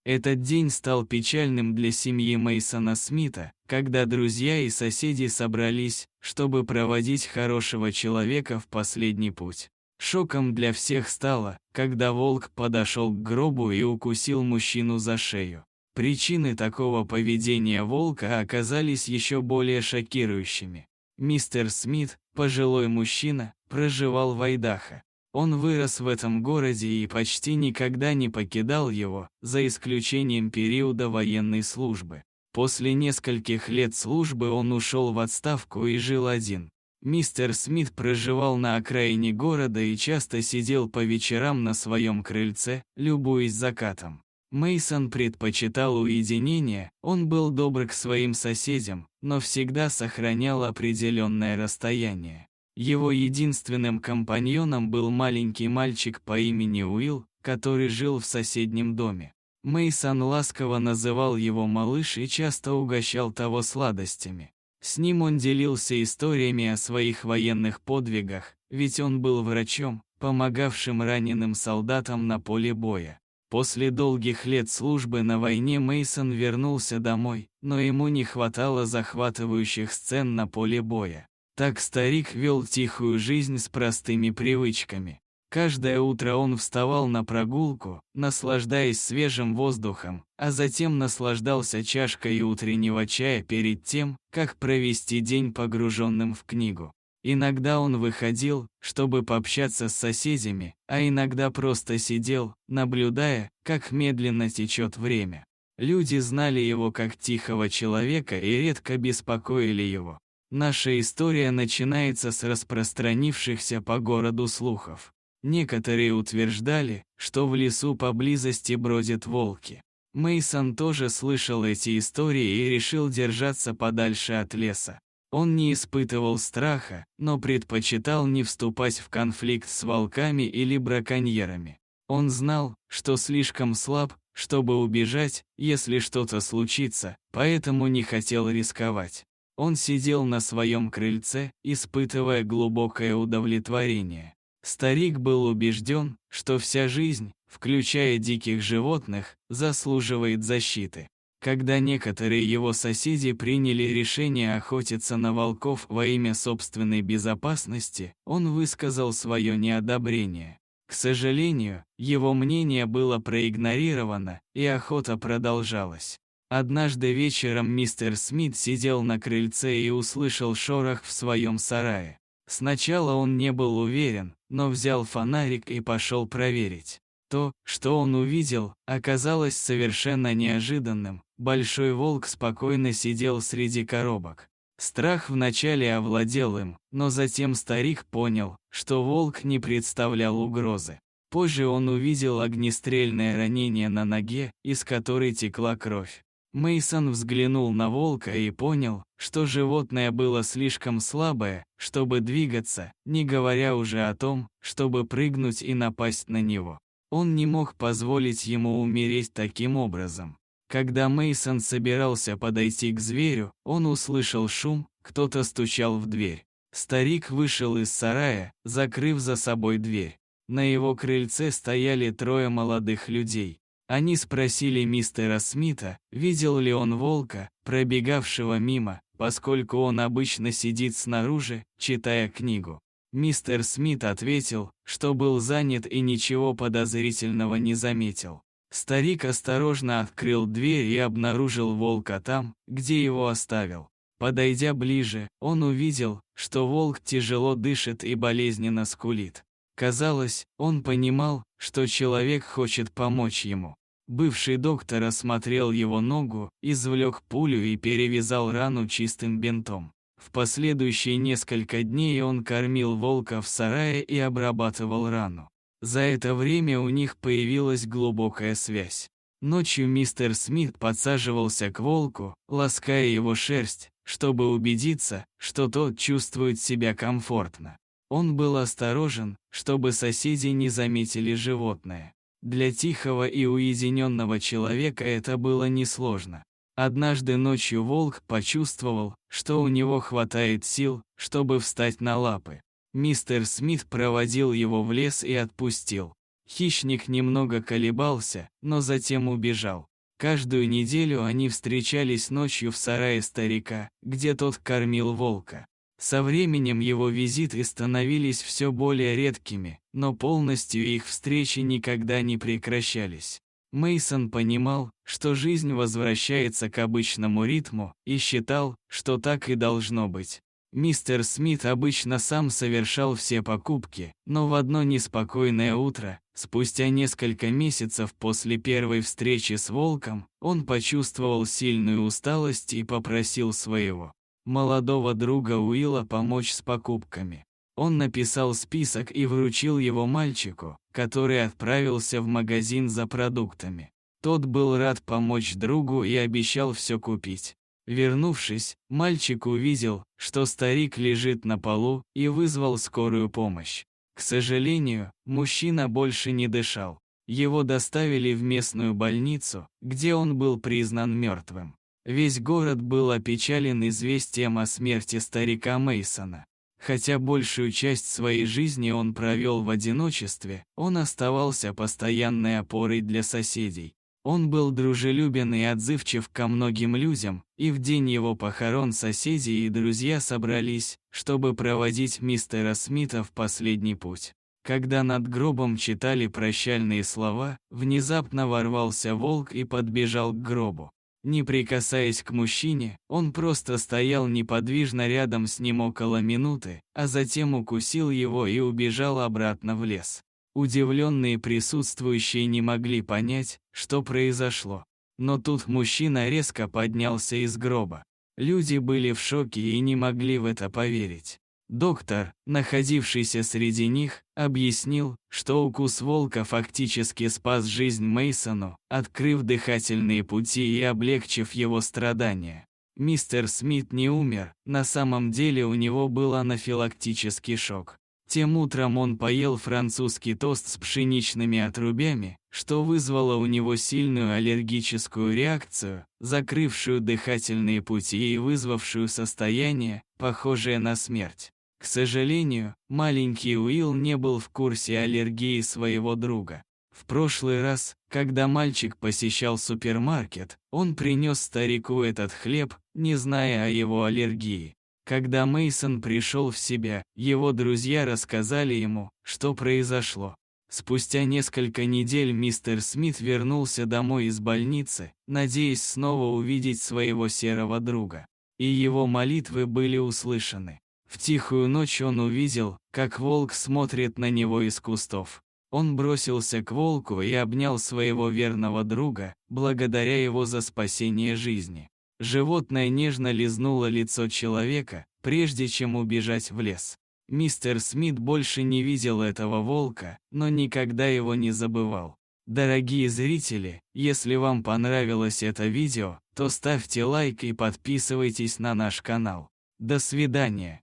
Этот день стал печальным для семьи Мейсона Смита, когда друзья и соседи собрались, чтобы проводить хорошего человека в последний путь. Шоком для всех стало, когда волк подошел к гробу и укусил мужчину за шею. Причины такого поведения волка оказались еще более шокирующими. Мистер Смит, пожилой мужчина, проживал в Айдахо. Он вырос в этом городе и почти никогда не покидал его, за исключением периода военной службы. После нескольких лет службы он ушел в отставку и жил один. Мистер Смит проживал на окраине города и часто сидел по вечерам на своем крыльце, любуясь закатом. Мейсон предпочитал уединение, он был добр к своим соседям, но всегда сохранял определенное расстояние. Его единственным компаньоном был маленький мальчик по имени Уилл, который жил в соседнем доме. Мейсон ласково называл его малыш и часто угощал того сладостями. С ним он делился историями о своих военных подвигах, ведь он был врачом, помогавшим раненым солдатам на поле боя. После долгих лет службы на войне Мейсон вернулся домой, но ему не хватало захватывающих сцен на поле боя. Так старик вел тихую жизнь с простыми привычками. Каждое утро он вставал на прогулку, наслаждаясь свежим воздухом, а затем наслаждался чашкой утреннего чая перед тем, как провести день погруженным в книгу. Иногда он выходил, чтобы пообщаться с соседями, а иногда просто сидел, наблюдая, как медленно течет время. Люди знали его как тихого человека и редко беспокоили его. Наша история начинается с распространившихся по городу слухов. Некоторые утверждали, что в лесу поблизости бродят волки. Мейсон тоже слышал эти истории и решил держаться подальше от леса. Он не испытывал страха, но предпочитал не вступать в конфликт с волками или браконьерами. Он знал, что слишком слаб, чтобы убежать, если что-то случится, поэтому не хотел рисковать. Он сидел на своем крыльце, испытывая глубокое удовлетворение. Старик был убежден, что вся жизнь, включая диких животных, заслуживает защиты. Когда некоторые его соседи приняли решение охотиться на волков во имя собственной безопасности, он высказал свое неодобрение. К сожалению, его мнение было проигнорировано, и охота продолжалась. Однажды вечером мистер Смит сидел на крыльце и услышал шорох в своем сарае. Сначала он не был уверен, но взял фонарик и пошел проверить. То, что он увидел, оказалось совершенно неожиданным. Большой волк спокойно сидел среди коробок. Страх вначале овладел им, но затем старик понял, что волк не представлял угрозы. Позже он увидел огнестрельное ранение на ноге, из которой текла кровь. Мейсон взглянул на волка и понял, что животное было слишком слабое, чтобы двигаться, не говоря уже о том, чтобы прыгнуть и напасть на него. Он не мог позволить ему умереть таким образом. Когда Мейсон собирался подойти к зверю, он услышал шум, кто-то стучал в дверь. Старик вышел из сарая, закрыв за собой дверь. На его крыльце стояли трое молодых людей. Они спросили мистера Смита, видел ли он волка, пробегавшего мимо, поскольку он обычно сидит снаружи, читая книгу. Мистер Смит ответил, что был занят и ничего подозрительного не заметил. Старик осторожно открыл дверь и обнаружил волка там, где его оставил. Подойдя ближе, он увидел, что волк тяжело дышит и болезненно скулит. Казалось, он понимал, что человек хочет помочь ему. Бывший доктор осмотрел его ногу, извлек пулю и перевязал рану чистым бинтом. В последующие несколько дней он кормил волка в сарае и обрабатывал рану. За это время у них появилась глубокая связь. Ночью мистер Смит подсаживался к волку, лаская его шерсть, чтобы убедиться, что тот чувствует себя комфортно. Он был осторожен, чтобы соседи не заметили животное. Для тихого и уединенного человека это было несложно. Однажды ночью волк почувствовал, что у него хватает сил, чтобы встать на лапы. Мистер Смит проводил его в лес и отпустил. Хищник немного колебался, но затем убежал. Каждую неделю они встречались ночью в сарае старика, где тот кормил волка. Со временем его визиты становились все более редкими, но полностью их встречи никогда не прекращались. Мейсон понимал, что жизнь возвращается к обычному ритму, и считал, что так и должно быть. Мистер Смит обычно сам совершал все покупки, но в одно неспокойное утро, спустя несколько месяцев после первой встречи с волком, он почувствовал сильную усталость и попросил своего молодого друга Уилла помочь с покупками. Он написал список и вручил его мальчику, который отправился в магазин за продуктами. Тот был рад помочь другу и обещал все купить. Вернувшись, мальчик увидел, что старик лежит на полу, и вызвал скорую помощь. К сожалению, мужчина больше не дышал. Его доставили в местную больницу, где он был признан мертвым. Весь город был опечален известием о смерти старика Мейсона. Хотя большую часть своей жизни он провел в одиночестве, он оставался постоянной опорой для соседей. Он был дружелюбен и отзывчив ко многим людям, и в день его похорон соседи и друзья собрались, чтобы проводить мистера Смита в последний путь. Когда над гробом читали прощальные слова, внезапно ворвался волк и подбежал к гробу. Не прикасаясь к мужчине, он просто стоял неподвижно рядом с ним около минуты, а затем укусил его и убежал обратно в лес. Удивленные присутствующие не могли понять, что произошло. Но тут мужчина резко поднялся из гроба. Люди были в шоке и не могли в это поверить. Доктор, находившийся среди них, объяснил, что укус волка фактически спас жизнь Мейсону, открыв дыхательные пути и облегчив его страдания. Мистер Смит не умер, на самом деле у него был анафилактический шок. Тем утром он поел французский тост с пшеничными отрубями, что вызвало у него сильную аллергическую реакцию, закрывшую дыхательные пути и вызвавшую состояние, похожее на смерть. К сожалению, маленький Уилл не был в курсе аллергии своего друга. В прошлый раз, когда мальчик посещал супермаркет, он принес старику этот хлеб, не зная о его аллергии. Когда Мейсон пришел в себя, его друзья рассказали ему, что произошло. Спустя несколько недель мистер Смит вернулся домой из больницы, надеясь снова увидеть своего серого друга. И его молитвы были услышаны. В тихую ночь он увидел, как волк смотрит на него из кустов. Он бросился к волку и обнял своего верного друга, благодаря его за спасение жизни. Животное нежно лизнуло лицо человека, прежде чем убежать в лес. Мистер Смит больше не видел этого волка, но никогда его не забывал. Дорогие зрители, если вам понравилось это видео, то ставьте лайк и подписывайтесь на наш канал. До свидания.